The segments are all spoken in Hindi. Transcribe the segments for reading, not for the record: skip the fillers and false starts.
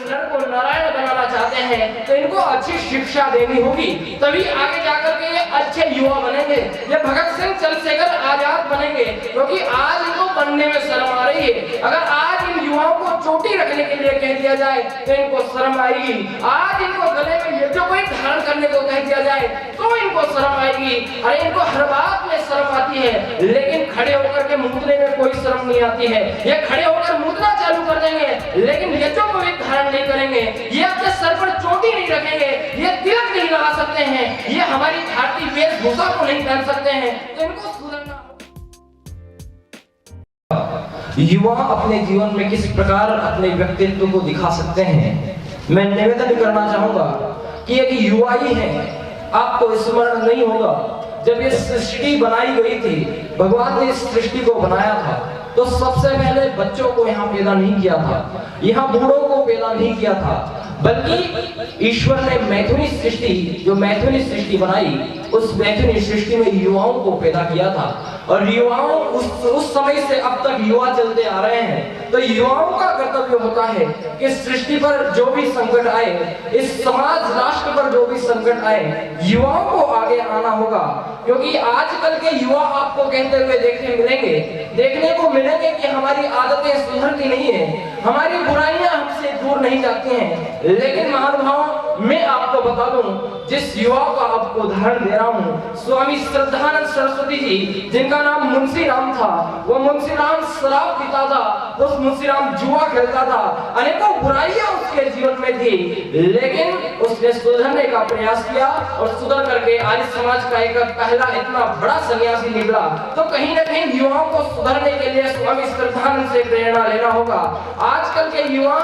नर को नारायण बनाना चाहते हैं तो इनको अच्छी शिक्षा देनी होगी, तभी आगे जाकर के ये अच्छे युवा बनेंगे, ये भगत सिंह चंद्रशेखर आजाद बनेंगे। क्योंकि आज इनको बनने में शर्म आ रही है। अगर आज इन युवाओं को चोटी रखने के लिए कह दिया जाए तो इनको शर्म आएगी। आज इनको गले में ये जो कोई धारण करने को कह दिया जाए तो इनको शर्म आएगी। अरे इनको हर बात में शर्म आती है, लेकिन खड़े होकर के मुतने में कोई शर्म नहीं आती है। ये खड़े होकर मुतना चालू कर देंगे, लेकिन ये जो कोई धारण नहीं करेंगे, ये अपने सर पर चोटी नहीं रखेंगे, ये तिलक नहीं लगा सकते हैं, ये हमारी भारतीय वेशभूषा को नहीं पहन सकते हैं, तो इनको सुधरना। युवा अपने जीवन में किस प्रकार अपने व्यक्तित्व को दिखा सकते हैं, मैं निवेदन करना चाहूंगा कि एक युवा ही है। आपको स्मरण नहीं होगा, जब ये सृष्टि बनाई गई थी, भगवान ने इस सृष्टि को बनाया था तो सबसे पहले बच्चों को यहाँ पैदा नहीं किया था, यहाँ बूढ़ों को पैदा नहीं किया था, बल्कि ईश्वर ने मैथुनी सृष्टि, जो मैथुनी सृष्टि बनाई, उस मैथुनी सृष्टि में युवाओं को पैदा किया था। और युवाओं उस समय से अब तक युवा चलते आ रहे हैं। तो युवाओं का कर्तव्य होता है कि सृष्टि पर जो भी संकट आए, इस समाज राष्ट्र पर जो भी संकट आए, युवाओं को आगे आना होगा। क्योंकि आजकल के युवा आपको कहते हुए देखने को मिलेंगे कि हमारी आदतें सुधरती नहीं है, हमारी बुराइयां हमसे दूर नहीं जाती हैं। लेकिन महानुभाव, मैं आपको बता दूं, जिस युवा का आपको उदाहरण दे रहा हूं, स्वामी श्रद्धानंद सरस्वती जी, जिनका नाम मुंशी राम था, वो मुंशी राम शराब पीता था, उस मुंशी राम जुआ खेलता था, अनेकों बुराइयां उसके जीवन में थी, लेकिन उसने सुधरने का प्रयास किया और सुधर करके आर्य समाज का एक पहला इतना बड़ा सन्यासी निकला। तो कहीं न कहीं युवाओं को सुधरने के लिए स्वामी श्रद्धानंद से प्रेरणा लेना होगा। आजकल के युवा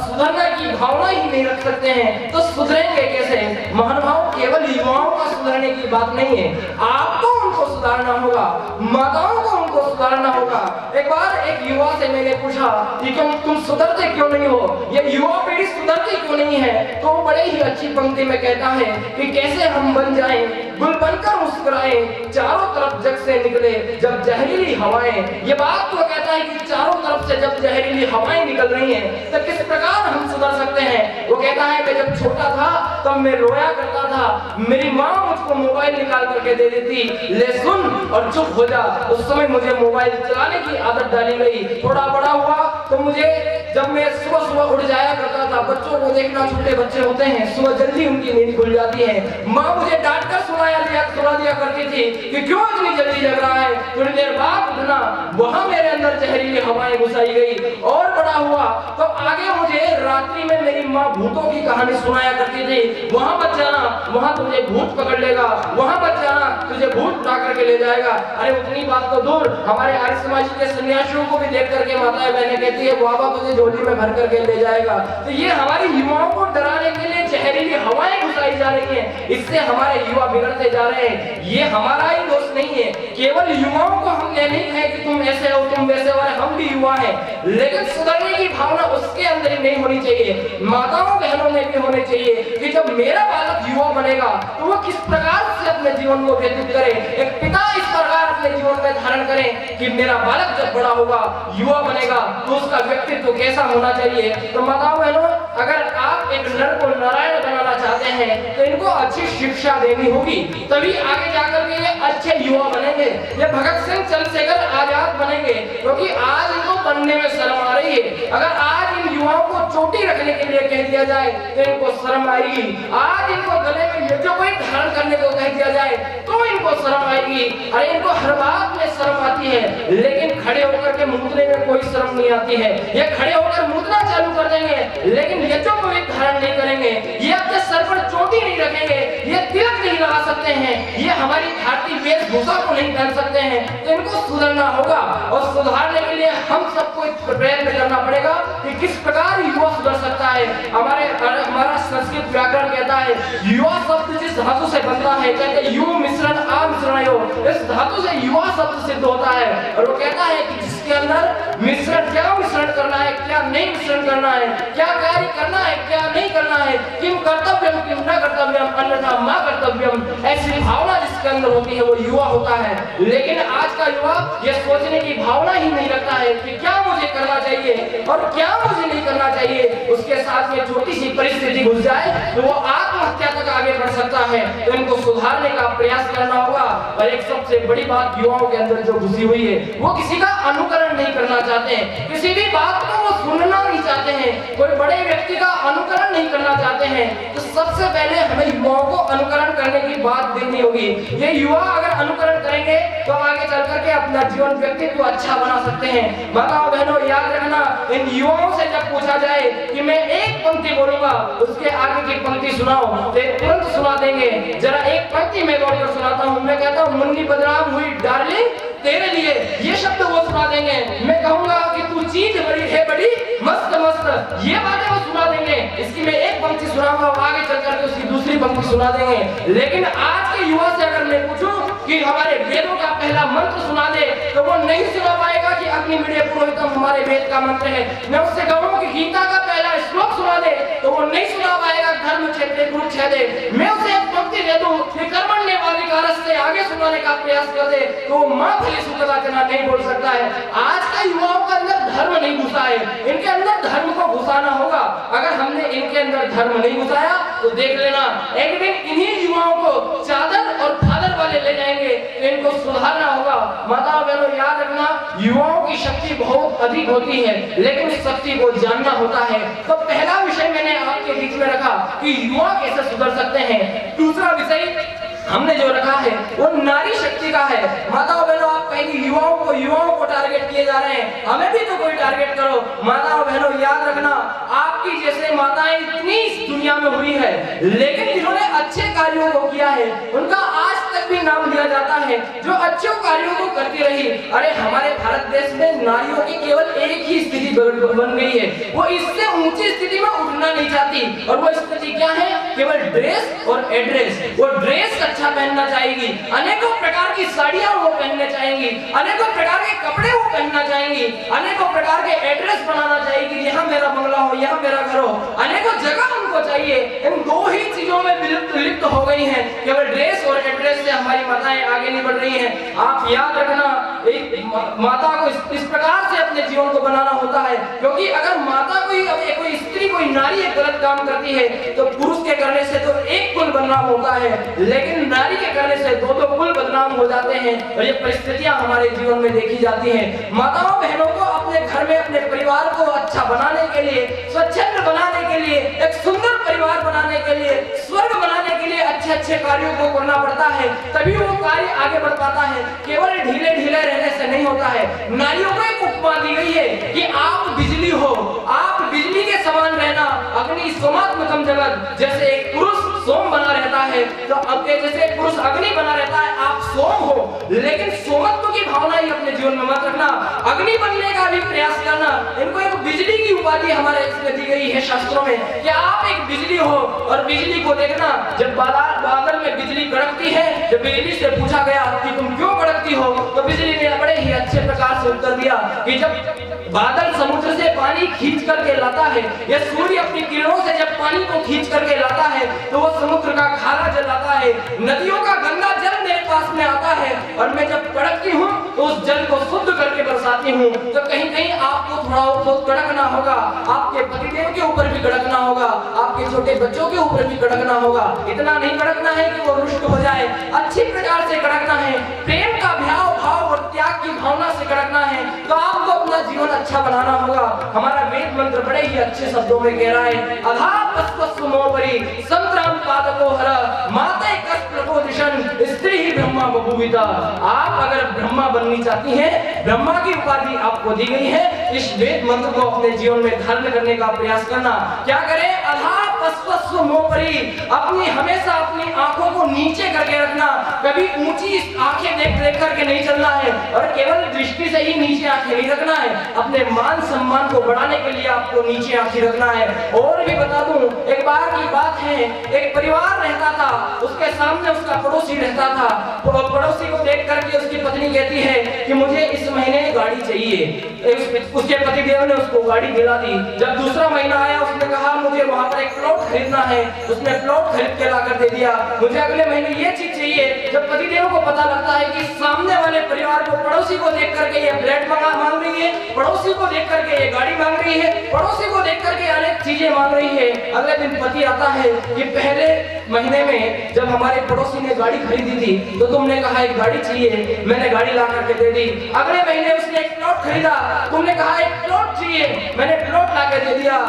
सुधरने की भावना ही नहीं रख सकते हैं, तो सुधरेंगे कैसे? महानुभाव, केवल युवाओं का सुधरने की बात नहीं है, आपको उनको सुधारना होगा, माताओं को उनको सुधारना होगा। एक बार एक युवा से मैंने पूछा कि तुम सुधरते क्यों नहीं हो, ये युवा पीढ़ी सुधरती क्यों नहीं है? तो बड़े ही अच्छी पंक्ति में कहता है कि कैसे हम बन जाएं, गुल बनकर मुस्कुराएं, चारों तरफ जग से निकले जब जहरीली हवाएं। ये बात तो कहता है कि चारों तरफ से जब जहरीली हवाएं निकल रही हैं, तो किस प्रकार हम सुधर सकते हैं? वो कहता है कि जब छोटा था तब मैं रोया करता था, मेरी माँ मुझको मोबाइल निकाल करके दे देती, ले सुन और चुप हो जा। उस समय मुझे मोबाइल चलाने की आदत डाली गई। थोड़ा बड़ा हुआ तो मुझे, जब मैं सुबह सुबह उठ जाया करता था, बच्चों को देखना, छोटे बच्चे होते हैं, सुबह जल्दी उनकी नींद खुल जाती है, माँ मुझे डांट कर सुला दिया करती थी कि क्यों इतनी जल्दी जग रहा है, थोड़ी देर बाद उठना। वहां मेरे अंदर जहरीली हवाएं घुसाई गई। और बड़ा हुआ तो आगे मुझे रात्रि में मेरी माँ भूतों की कहानी सुनाया करती थी, वहां मत जाना, वहां तुझे भूत पकड़ लेगा, वहां मत जाना, तुझे भूत उठा करके ले जाएगा। अरे उतनी बात तो दूर, हमारे आर्य समाज के सन्यासियों को भी देख करके माताएं बहनें कहती है, बाबा तुझे झोली में भर करके ले जाएगा। तो ये हमारी युवाओं को डराने के लिए जहरीली हवाएं घुसाई जा रही हैं, इससे हमारे युवा बिगड़ते जा रहे हैं। ये हमारा ही दोष नहीं है, केवल युवाओं को हम ये नहीं कहें कि तुम ऐसे हो, तुम वैसे हो, हम भी युवा हैं, लेकिन सुधरने की भावना उसके अंदर ही नहीं होनी चाहिए, माताओं बहनों में भी होनी चाहिए कि जब मेरा बालक युवा बनेगा तो वो किस प्रकार से अपने जीवन को व्यतीत करे। एक पिता इस प्रकार अपने जीवन में धारण करें कि मेरा बालक जब बड़ा होगा, युवा बनेगा, तो उसका व्यक्तित्व कैसा होना चाहिए। तो माताओं बहनों, अगर आप एक नर को नारायण बनाना चाहते हैं तो इनको अच्छी शिक्षा देनी होगी, तभी आगे जाकर के ये अच्छे युवा बनेंगे, ये भगत सिंह चंद्रशेखर आजाद बनेंगे। क्योंकि आज इनको बनने में शर्म आ रही है। अगर आज इन युवाओं को चोटी रखने के लिए कह दिया जाए तो इनको शर्म आएगी। आज इनको गले में ये जो कोई धारण करने को कह दिया जाए तो इनको शर्म आएगी। अरे इनको हर बात में शर्म आती है, लेकिन खड़े होकर के मुतने में कोई शर्म नहीं आती है। ये खड़े होकर मुतना चालू कर देंगे, लेकिन ये जो कोई धारण नहीं करेंगे, ये अपने सर पर चोटी नहीं रखेंगे, ये तिलक नहीं लगा सकते हैं, ये हमारी भारतीय वेशभूषा को नहीं पहन सकते हैं, तो इनको सुधरना होगा। और सुधारने के लिए हम सबको प्रयत्न करना पड़ेगा कि किस प्रकार युवा सुधर सकता है। हमारा संस्कृत व्याकरण कहता है, युवा शब्द जिस धातु से बनता है, कहते हैं यु मिश्रण आ मिश्रण यो, इस धातु से युवा शब्द सिद्ध होता है। और वो कहता है कि उसके अंदर मिश्रण, क्या मिश्रण करना है, क्या नहीं मिश्रण करना है, क्या कार्य करना है, क्या नहीं करना है, किम कर्तव्यम किम न कर्तव्यम अन्यथा मा कर्तव्यम, ऐसी भावना जिसके अंदर होती है वो युवा होता है। लेकिन आज का युवा ये सोचने की भावना ही नहीं रखता है कि क्या मुझे करना चाहिए और क्या मुझे नहीं करना चाहिए। उसके साथ में छोटी सी परिस्थिति घुस जाए तो वो आत्महत्या तक आगे बढ़ सकता है। तो इनको सुधारने का प्रयास करना होगा। और एक सबसे बड़ी बात युवाओं के अंदर जो घुसी हुई है, वो किसी का अनुकरण नहीं करना चाहते हैं, किसी भी बात को वो सुनना नहीं चाहते हैं, कोई बड़े व्यक्ति का अनुकरण नहीं करना चाहते हैं। तो सबसे पहले हमें युवाओं को अनुकरण करने की बात देखनी होगी। ये युवा अगर अनुकरण करेंगे तो आगे चल करके अपना जीवन व्यक्तित्व अच्छा बना सकते हैं। माताओं बहनों याद रखना, इन युवाओं से जब पूछा जाए कि मैं एक पंक्ति बोलूंगा, उसके आगे की पंक्ति सुनाओ, तो तुरंत सुना देंगे। जरा एक पंक्ति मैं बोलकर सुनाता हूँ। मैं कहता हूँ मुन्नी बदनाम हुई डार्लिंग तेरे लिए, ये शब्द वो सुना देंगे। मैं कहूंगा कि तू चीज बड़ी है बड़ी मस्त मस्त, ये बातें वो सुना देंगे। इसकी मैं एक पंक्ति सुनाऊंगा, आगे चल करके उसकी दूसरी पंक्ति सुना देंगे। लेकिन आज के युवा से अगर मैं पूछूं कि हमारे वेदों का पहला मंत्र सुना दे, तो वो नहीं सुना पाएगा कि अग्नि मीडे पुरोहितम हमारे वेद का मंत्र है। मैं उससे कहूं कि गीता का पहला श्लोक सुना दे, तो वो नहीं सुना पाएगा धर्म क्षेत्रे कुरुक्षेत्रे। मैं उसे एक पंक्ति दे दूं कि कर्मण्येवाधिकारस्य से आगे सुनाने का प्रयास कर दे, तो वो मां फलेषु कदाचन नहीं बोल सकता है। आज का युवाओं के अंदर धर्म नहीं घुसा है, इनके अंदर धर्म को घुसाना होगा। अगर हमने इनके अंदर धर्म नहीं घुसाया तो देख लेना एक दिन इन्हीं युवाओं को चादर और फादर वाले ले जाएंगे। इनको सुधारना होगा। माताओं बहनों याद रखना, युवाओं की शक्ति बहुत अधिक होती है, लेकिन उस शक्ति को जानना होता है। तो पहला विषय मैंने आपके बीच में रखा कि युवा कैसे सुधर सकते हैं। दूसरा विषय हमने जो रखा है वो नारी शक्ति का है। माताओं बहनों आप कहेंगे युवाओं को टारगेट किए जा रहे हैं, हमें भी तो कोई टारगेट करो। माताओं बहनों याद रखना, आपकी जैसे माताएं इतनी इस दुनिया में हुई है, लेकिन जिन्होंने अच्छे कार्यों को किया है उनका आज तक भी नाम लिया जाता है, जो अच्छे कार्यों को करती रही। अरे हमारे भारत देश में नारियों की केवल एक ही स्थिति बन गई है, वो इससे ऊंची स्थिति में उठना नहीं चाहती। और वो स्थिति क्या है? केवल ड्रेस और एड्रेस। वो ड्रेस अच्छा पहनना चाहेगी, अनेकों प्रकार की साड़ियां वो पहनना चाहेंगी, अनेकों प्रकार के कपड़े वो पहनना चाहेंगी, अनेकों प्रकार के एड्रेस बनाना चाहेगी, यहाँ मेरा बंगला हो, यहाँ मेरा घर हो, अनेकों जगह उनको चाहिए। इन दो ही चीजों में लिप्त हो गई हैं, केवल ड्रेस और एड्रेस से हमारी माताएं आगे नहीं बढ़ रही हैं। आप याद रखना, एक माता को इस प्रकार से अपने जीवन को बनाना होता है, क्योंकि अगर माता कोई स्त्री कोई नारी एक गलत काम करती है तो पुरुष के करने से तो एक कुल बदनाम होता है, लेकिन नारी के करने से दो कुल बदनाम हो जाते हैं। और ये परिस्थितियां हमारे जीवन में देखी जाती हैं। माताओं बहनों को अपने घर में अपने परिवार को अच्छा बनाने के लिए, स्वच्छंद बनाने के लिए, एक सुंदर परिवार बनाने के लिए, स्वर्ग बनाने के लिए अच्छे कार्यों को करना पड़ता है, तभी वो कार्य आगे बढ़ पाता है। केवल ढीले रहने से नहीं होता है। नारियों को एक उपमा दी गई है कि आप बिजली हो, आप बिजली के समान रहना। अग्नि सोमात्मकम जगत, जैसे एक पुरुष सोम बना रहता है, तो अब जैसे पुरुष अग्नि बना रहता है, आप सोम हो, लेकिन सोमत्व की भावना ही अपने जीवन में मत रखना, अग्नि बनने का भी प्रयास करना। इनको एक बिजली की उपाधि हमारे इसमें दी गई है शास्त्रों में कि आप एक बिजली हो। और बिजली को देखना, जब बादल में बिजली कड़कती है, जब बिजली से पूछा गया कि तुम क्यों कड़कती हो, तो बिजली ने बड़े ही अच्छे प्रकार से उत्तर दिया कि जब बादल समुद्र से पानी खींच करके लाता है, या सूर्य अपनी किरणों से जब पानी को खींच करके लाता है, तो वो समुद्र का खारा जल आता है, नदियों का गंदा जल मेरे पास में आता है, और मैं जब कड़कती हूँ तो उस जल को शुद्ध करके बरसाती हूँ। तो कहीं आपको थोड़ा बहुत कड़कना होगा, आपके पतिदेव के ऊपर भी कड़कना होगा, आपके छोटे बच्चों के ऊपर भी कड़कना होगा। इतना नहीं कड़कना है कि वो रुष्ट हो जाए, अच्छी प्रकार से कड़कना है, प्रेम का भाव और त्याग की भावना से कड़कना है। तो आपको अपना जीवन अच्छा बनाना होगा। हमारा वेद मंत्र बड़े ही अच्छे शब्दों में कह रहा है, अधा पस्पस्मोपरि संत्राम पादको हर माते कष्टप्रबोधिशन स्त्री ही ब्रह्मा बभूविता। आप अगर ब्रह्मा बननी चाहती हैं, ब्रह्मा की उपाधि आपको दी गई है, इस वेद मंत्र को अपने जीवन में धारण करने का प्रयास करना। क्या करें? अधा पश्वस्वमोपरि, अपनी हमेशा अपनी आंखों को नीचे करके रखना, कभी ऊंची आंखें देख करके नहीं चलना है और केवल दृष्टि से ही नीचे आंखें नहीं रखना है, अपने मान सम्मान को बढ़ाने के लिए आपको नीचे आंखें रखना है। और भी बता दूं, एक बार की बात है, एक परिवार रहता था, उसके सामने उसका पड़ोसी रहता था। पड़ोसी को देख करके उसकी पत्नी कहती है कि मुझे इस महीने गाड़ी चाहिए। उसके पतिदेव ने उसको गाड़ी दिला दी। जब दूसरा महीना आया, उसने कहा मुझे वहां पर एक प्लॉट खरीदना है, उसने प्लॉट खरीद के ला कर दे दिया। मुझे अगले महीने ये चीज चाहिए। जब पतिदेव को पता लगता है कि सामने वाले परिवार को पड़ोसी को देख करके ये फ्लैट मांग रही है, पड़ोसी को देख करके ये गाड़ी मांग रही है, पड़ोसी को देख करके अनेक चीजें मांग रही है, अगले दिन पति आता है कि पहले महीने में जब हमारे पड़ोसी ने गाड़ी खरीदी थी तो तुमने कहा एक गाड़ी चाहिए, मैंने गाड़ी ला करके दे दी। अगले महीने उसने एक प्लॉट खरीदा, तुमने कहा एक प्लॉट चाहिए, मैंने प्लॉट ला के दे दिया।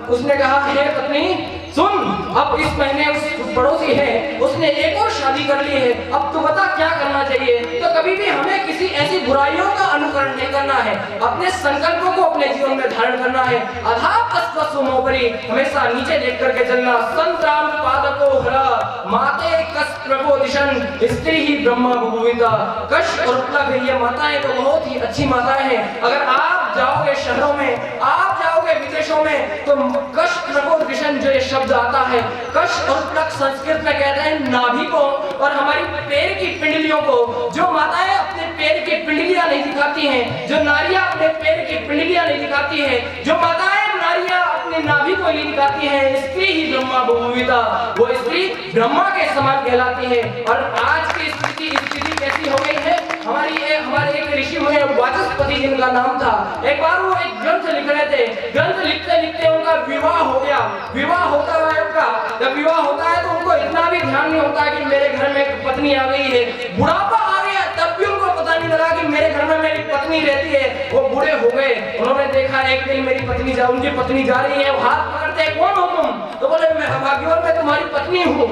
उसने कहा हे पत्नी सुन, अब इस महीने उस पड़ोसी है उसने एक और शादी कर ली है, अब तू बता क्या करना चाहिए। तो कभी भी हमें किसी ऐसी बुराइयों का अनुकरण नहीं करना है, अपने संकल्पों को अपने जीवन में धारण करना है। अधा पश्वस्वमोपरि, हमेशा नीचे देख करके चलना। संतराम पादको हरा माते कश प्रबोधिशन, स्त्री ही ब्रह्मा भुविता। कश और प्लग, ये माताएं तो बहुत ही अच्छी माताएं हैं। अगर आप जाओगे शहरों में, आप जाओगे विदेशों में, तो कश प्रबोधिशन जो शब्द आता है, कश और प्लग संस्कृत में कहते हैं नाभि को और हमारी पैर की पिंडलियों को। जो माताएं अपने पैर की पिंडलियां नहीं दिखाती हैं, जो नारियां अपने पैर की पिंडलियां नहीं दिखाती हैं, जो माताएं नारियां अपने नाभि को नहीं दिखाती हैं, स्त्री ही ब्रह्मा भुविता, वो स्त्री ब्रह्मा के समान कहलाती है। और आज की स्थिति कैसी हो गई है, हमारे एक ऋषि हुए वाचस्पति जिनका नाम था, एक बार वो एक ग्रंथ लिख रहे थे, ग्रंथ लिखते लिखते उनका विवाह हो गया। विवाह होता है उनका, जब विवाह होता है तो उनको इतना भी ध्यान नहीं होता कि मेरे घर में एक पत्नी आ गई है। बुढ़ापा आ गया तब भी उनको पता नहीं लगा कि मेरे घर में मेरी पत्नी रहती है। वो बूढ़े हो गए, उन्होंने देखा एक दिन मेरी पत्नी उनकी पत्नी जा रही है, हाथ पकड़ते हैं कौन हो तुम, तो बोले मैं भाग्यवान, मैं तुम्हारी पत्नी हूँ,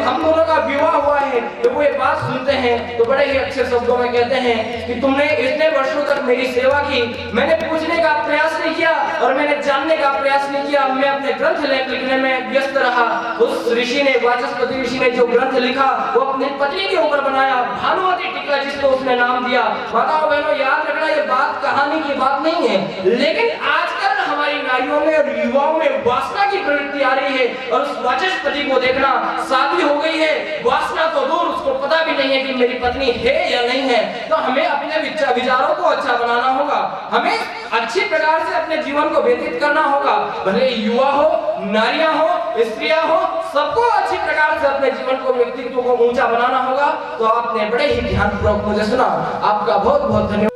हम दोनों का विवाह हुआ है। तो वो ये बात सुनते हैं तो बड़े ही अच्छे शब्दों में कहते हैं कि तुमने इतने वर्षों तक मेरी सेवा की, मैंने पूछने का प्रयास नहीं किया और मैंने जानने का प्रयास नहीं किया, मैं अपने ग्रंथ लिखने में व्यस्त रहा। उस ऋषि ने, वाचस्पति ऋषि ने जो ग्रंथ लिखा वो अपनी पत्नी के ऊपर बनाया, भानुमति टीका जिसको उसने नाम दिया। माताओं बहनों याद रखना, ये बात कहानी की बात नहीं है, लेकिन आजकल हमारी नारियों में और युवाओं में वासना की प्रवृत्ति आ रही है। और उस वाचस्पति को देखना, शादी हो गई है, वासना तो दूर, उसको पता भी नहीं है कि मेरी पत्नी है या नहीं है। तो हमें अपने विचारों को अच्छा बनाना होगा, हमें अच्छी प्रकार से अपने जीवन को व्यतीत करना होगा। भले युवा हो, नारियां हो, स्त्रियां हो, सबको अच्छी प्रकार से अपने जीवन को, व्यक्तित्व को ऊंचा बनाना होगा। तो आपने बड़े ही ध्यानपूर्वक मुझे सुना, आपका बहुत बहुत धन्यवाद।